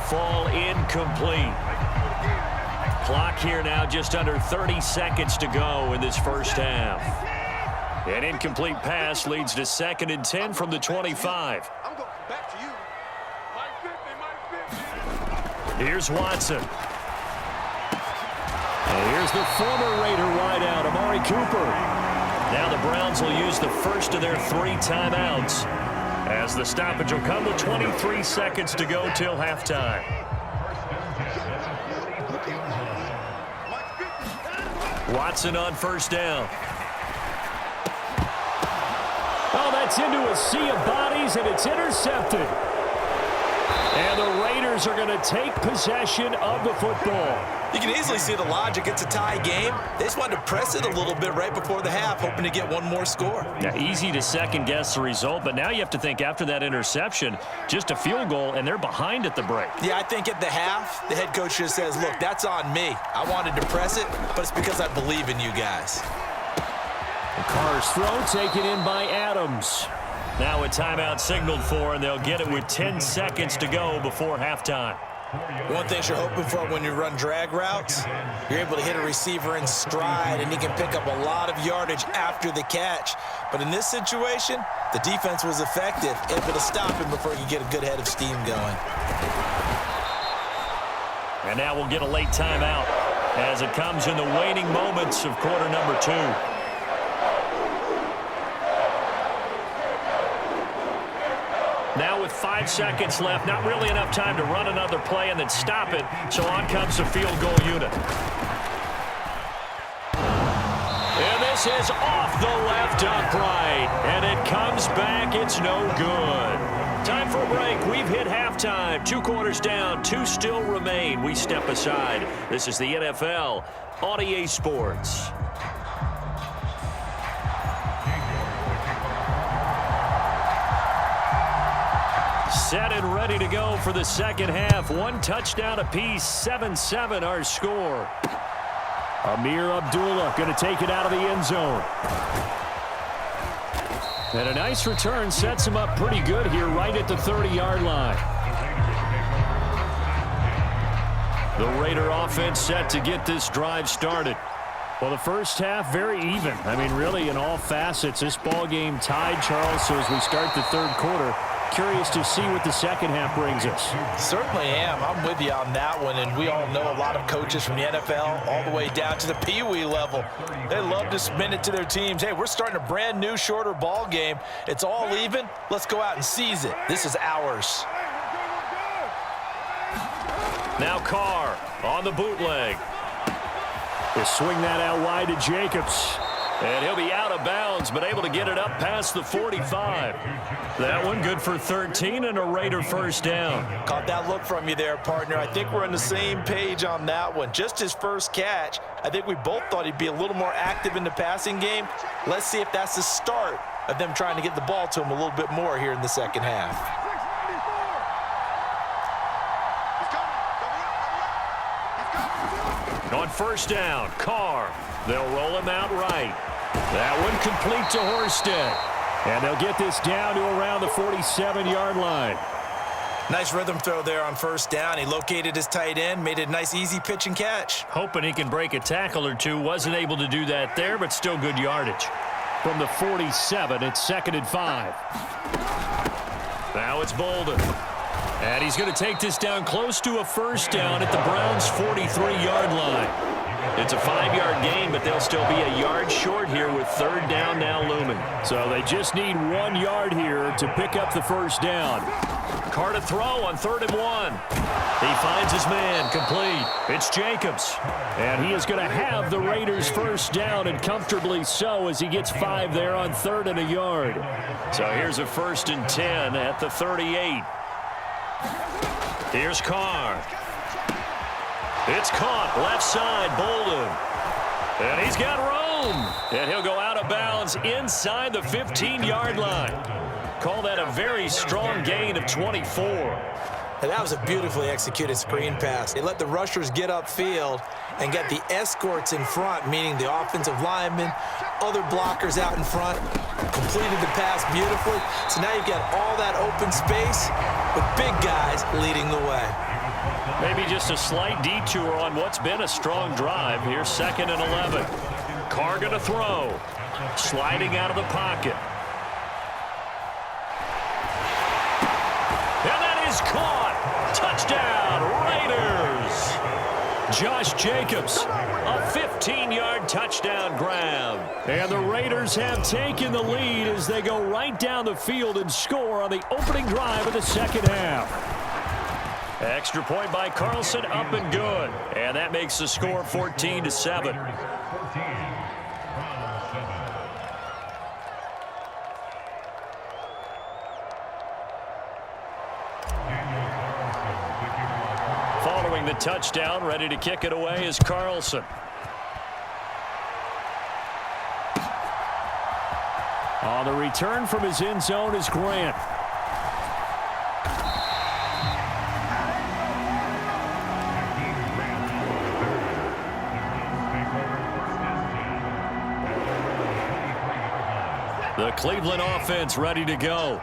fall incomplete. Clock here now just under 30 seconds to go in this first half. An incomplete pass leads to 2nd and 10 from the 25. I'm going back to you. Here's Watson. And here's the former Raider wideout, Amari Cooper. Now the Browns will use the first of their 3 timeouts, as the stoppage will come with 23 seconds to go till halftime. Watson on first down. Oh, that's into a sea of bodies, and it's intercepted. And the Raiders are going to take possession of the football. You can easily see the logic. It's a tie game. They just wanted to press it a little bit right before the half, hoping to get one more score. Yeah, easy to second-guess the result, but now you have to think after that interception, just a field goal, and they're behind at the break. Yeah, I think at the half, the head coach just says, look, that's on me. I wanted to press it, but it's because I believe in you guys. The Carr's throw taken in by Adams. Now a timeout signaled for, and they'll get it with 10 seconds to go before halftime. One thing you're hoping for when you run drag routes, you're able to hit a receiver in stride, and he can pick up a lot of yardage after the catch. But in this situation, the defense was effective, able to stop him before he could get a good head of steam going. And now we'll get a late timeout as it comes in the waning moments of quarter number 2. Now with 5 seconds left, not really enough time to run another play and then stop it, so on comes the field goal unit. And this is off the left upright, and it comes back. It's no good. Time for a break. We've hit halftime. 2 quarters down, 2 still remain. We step aside. This is the NFL on EA Sports. Set and ready to go for the second half. 1 touchdown apiece, 7-7 our score. Amir Abdullah going to take it out of the end zone. And a nice return sets him up pretty good here right at the 30-yard line. The Raider offense set to get this drive started. Well, the first half very even. I mean, really in all facets. This ball game tied, Charles, so as we start the third quarter, curious to see what the second half brings us. Certainly am. I'm with you on that one, and we all know a lot of coaches from the NFL all the way down to the Pee Wee level. They love to spin it to their teams. Hey, we're starting a brand new, shorter ball game. It's all even. Let's go out and seize it. This is ours. Now Carr on the bootleg. They swing that out wide to Jacobs. And he'll be out of bounds, but able to get it up past the 45. That one good for 13 and a Raider first down. Caught that look from you there, partner. I think we're on the same page on that one. Just his first catch. I think we both thought he'd be a little more active in the passing game. Let's see if that's the start of them trying to get the ball to him a little bit more here in the second half. On first down, Carr. They'll roll him out right. That one complete to Horsted. And they'll get this down to around the 47-yard line. Nice rhythm throw there on first down. He located his tight end, made it a nice easy pitch and catch. Hoping he can break a tackle or two. Wasn't able to do that there, but still good yardage. From the 47, it's 2nd and 5. Now it's Bolden. And he's going to take this down close to a first down at the Browns' 43-yard line. It's a 5-yard gain, but they'll still be a yard short here with third down now looming. So they just need 1 yard here to pick up the first down. Carr to throw on 3rd and 1. He finds his man, complete. It's Jacobs. And he is going to have the Raiders first down, and comfortably so, as he gets 5 there on 3rd and a yard. So here's a 1st and 10 at the 38. Here's Carr. It's caught, left side, Bolden. And he's got room. And he'll go out of bounds inside the 15-yard line. Call that a very strong gain of 24. And that was a beautifully executed screen pass. They let the rushers get upfield and get the escorts in front, meaning the offensive linemen, other blockers out in front, completed the pass beautifully. So now you've got all that open space with big guys leading the way. Just a slight detour on what's been a strong drive. Here's 2nd and 11. Carr going to throw. Sliding out of the pocket. And that is caught. Touchdown, Raiders. Josh Jacobs, a 15-yard touchdown grab. And the Raiders have taken the lead as they go right down the field and score on the opening drive of the second half. Extra point by Carlson, up and good. And that makes the score 14-7. Following the touchdown, ready to kick it away is Carlson. On the return from his end zone is Grant. The Cleveland offense ready to go.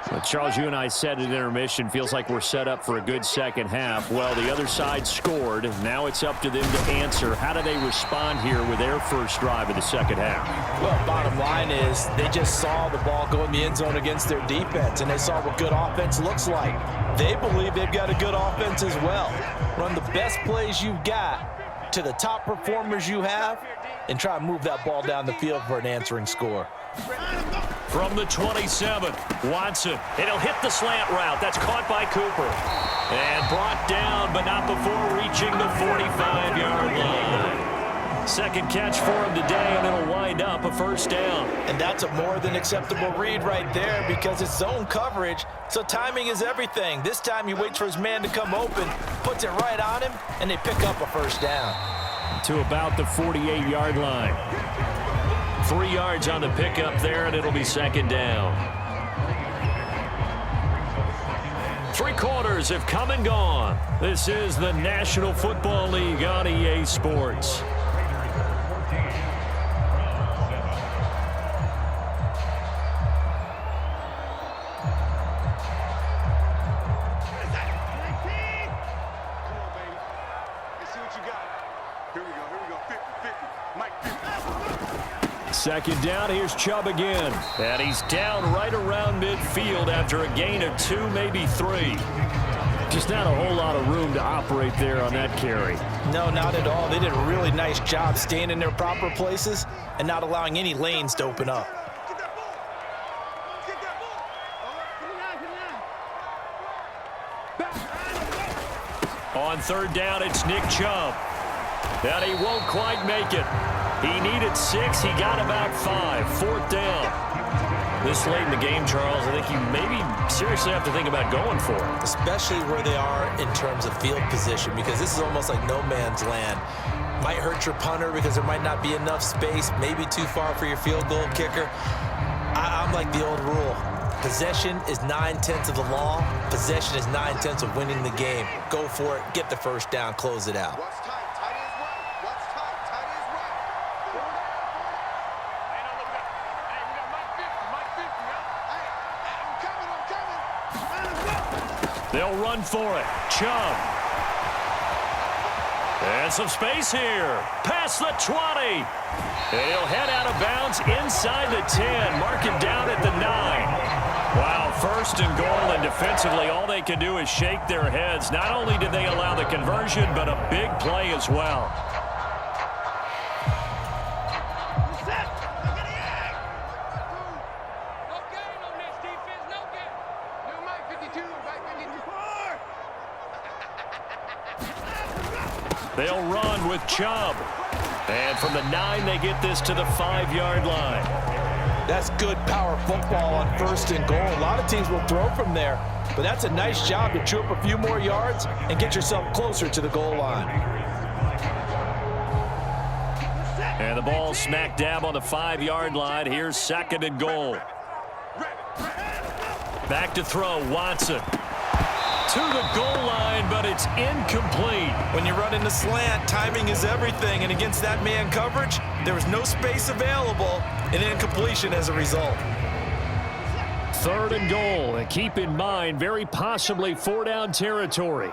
Well, Charles, you and I said at intermission, feels like we're set up for a good second half. Well, the other side scored. Now it's up to them to answer. How do they respond here with their first drive of the second half? Well, bottom line is they just saw the ball go in the end zone against their defense, and they saw what good offense looks like. They believe they've got a good offense as well. Run the best plays you've got to the top performers you have, and try to move that ball down the field for an answering score. From the 27, Watson. It'll hit the slant route. That's caught by Cooper. And brought down, but not before reaching the 45-yard line. Second catch for him today, and it'll wind up a first down. And that's a more than acceptable read right there because it's zone coverage, so timing is everything. This time he waits for his man to come open, puts it right on him, and they pick up a first down. To about the 48-yard line. 3 yards on the pickup there, and it'll be second down. 3 quarters have come and gone. This is the National Football League on EA Sports. Second down, here's Chubb again. And he's down right around midfield after a gain of 2, maybe 3. Just not a whole lot of room to operate there on that carry. No, not at all. They did a really nice job staying in their proper places and not allowing any lanes to open up. On third down, it's Nick Chubb. And he won't quite make it. He needed 6. He got about 5. Fourth down. This late in the game, Charles, I think you maybe seriously have to think about going for it. Especially where they are in terms of field position, because this is almost like no man's land. Might hurt your punter because there might not be enough space, maybe too far for your field goal kicker. I'm like the old rule. Possession is 9/10 of the law. Possession is 9/10 of winning the game. Go for it. Get the first down. Close it out. They'll run for it. Chubb. And some space here. Past the 20. And he'll head out of bounds inside the 10. Mark it down at the 9. Wow, first and goal, and defensively all they can do is shake their heads. Not only did they allow the conversion, but a big play as well. They'll run with Chubb. And from the 9, they get this to the 5-yard line. That's good power football on first and goal. A lot of teams will throw from there, but that's a nice job to chew up a few more yards and get yourself closer to the goal line. And the ball smack dab on the 5-yard line. Here's second and goal. Back to throw, Watson. To the goal line, but it's incomplete. When you run in the slant, timing is everything, and against that man coverage, there was no space available, and incompletion as a result. Third and goal, and keep in mind, very possibly 4-down territory.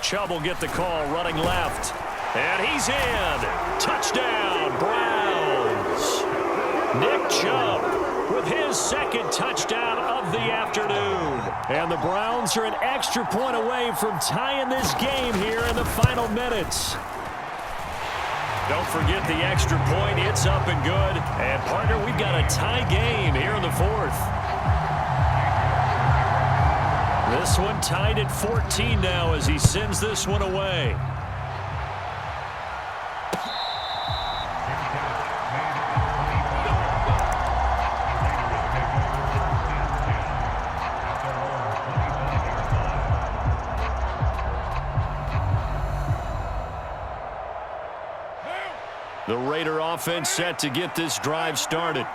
Chubb will get the call running left. And he's in. Touchdown, Browns. Nick Chubb with his second touchdown of the afternoon. And the Browns are an extra point away from tying this game here in the final minutes. Don't forget the extra point. It's up and good. And, partner, we've got a tie game here in the fourth. This one tied at 14 now as he sends this one away. The Raider offense set to get this drive started.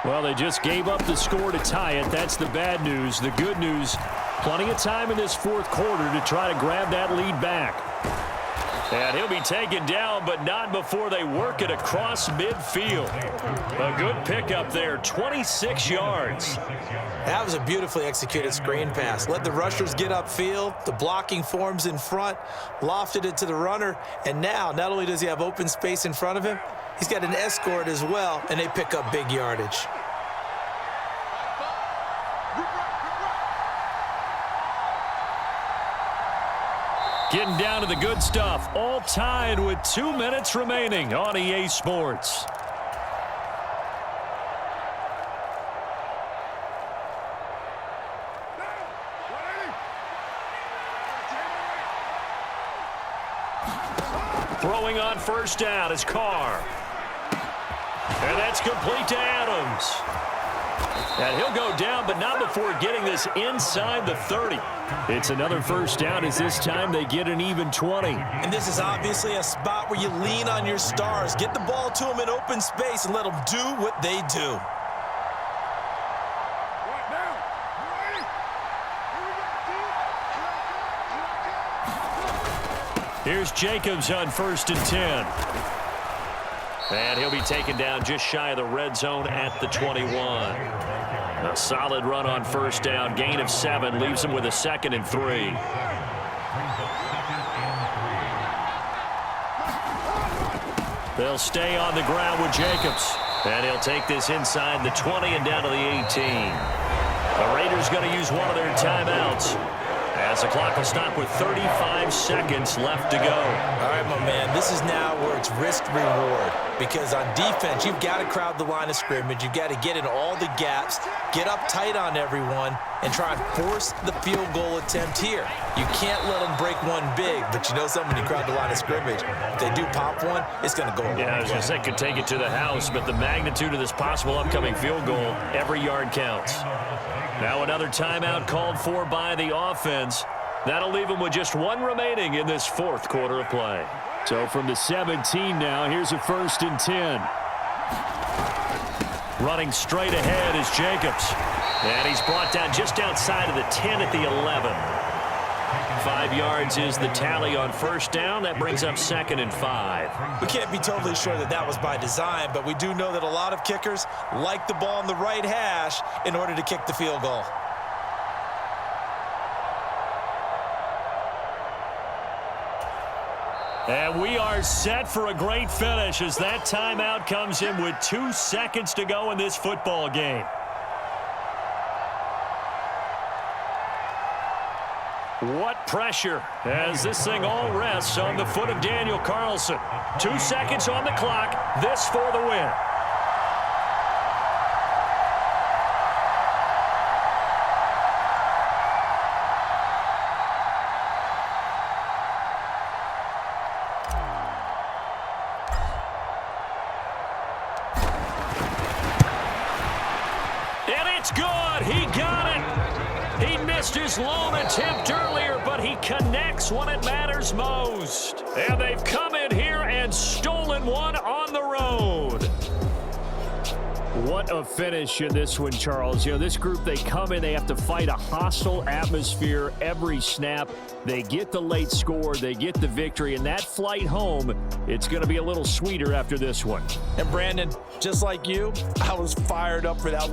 Well, they just gave up the score to tie it. That's the bad news. The good news, plenty of time in this fourth quarter to try to grab that lead back. And he'll be taken down, but not before they work it across midfield. A good pickup there, 26 yards. That was a beautifully executed screen pass. Let the rushers get upfield. The blocking forms in front, lofted it to the runner, and now not only does he have open space in front of him, he's got an escort as well, and they pick up big yardage. Getting down to the good stuff, all tied with 2 minutes remaining on EA Sports. Throwing on first down is Carr. And that's complete to Adams. And he'll go down, but not before getting this inside the 30. It's another first down as this time they get an even 20. And this is obviously a spot where you lean on your stars. Get the ball to them in open space and let them do what they do. Here's Jacobs on 1st and 10. And he'll be taken down just shy of the red zone at the 21. A solid run on first down. Gain of 7 leaves him with a 2nd and 3. They'll stay on the ground with Jacobs. And he'll take this inside the 20 and down to the 18. The Raiders going to use one of their timeouts, as the clock will stop with 35 seconds left to go. All right, my man, this is now where it's risk-reward. Because on defense, you've got to crowd the line of scrimmage. You've got to get in all the gaps, get up tight on everyone, and try and force the field goal attempt here. You can't let them break one big, but you know something, when you crowd the line of scrimmage, if they do pop one, it's going to go away. Yeah, I was going to say, could take it to the house, but the magnitude of this possible upcoming field goal, every yard counts. Now another timeout called for by the offense. That'll leave them with just 1 remaining in this fourth quarter of play. So from the 17 now, here's a 1st and 10. Running straight ahead is Jacobs. And he's brought down just outside of the 10 at the 11. 5 yards is the tally on first down. That brings up 2nd and 5. We can't be totally sure that that was by design, but we do know that a lot of kickers like the ball on the right hash in order to kick the field goal. And we are set for a great finish as that timeout comes in with 2 seconds to go in this football game. What pressure as this thing all rests on the foot of Daniel Carlson. 2 seconds on the clock. This for the win. Good. He got it. He missed his lone attempt earlier, but he connects when it matters most. And they've come in here and stolen one on the road. What a finish in this one, Charles. You know, this group, they come in, they have to fight a hostile atmosphere every snap. They get the late score, they get the victory, and that flight home, it's going to be a little sweeter after this one. And Brandon, just like you, I was fired up for that last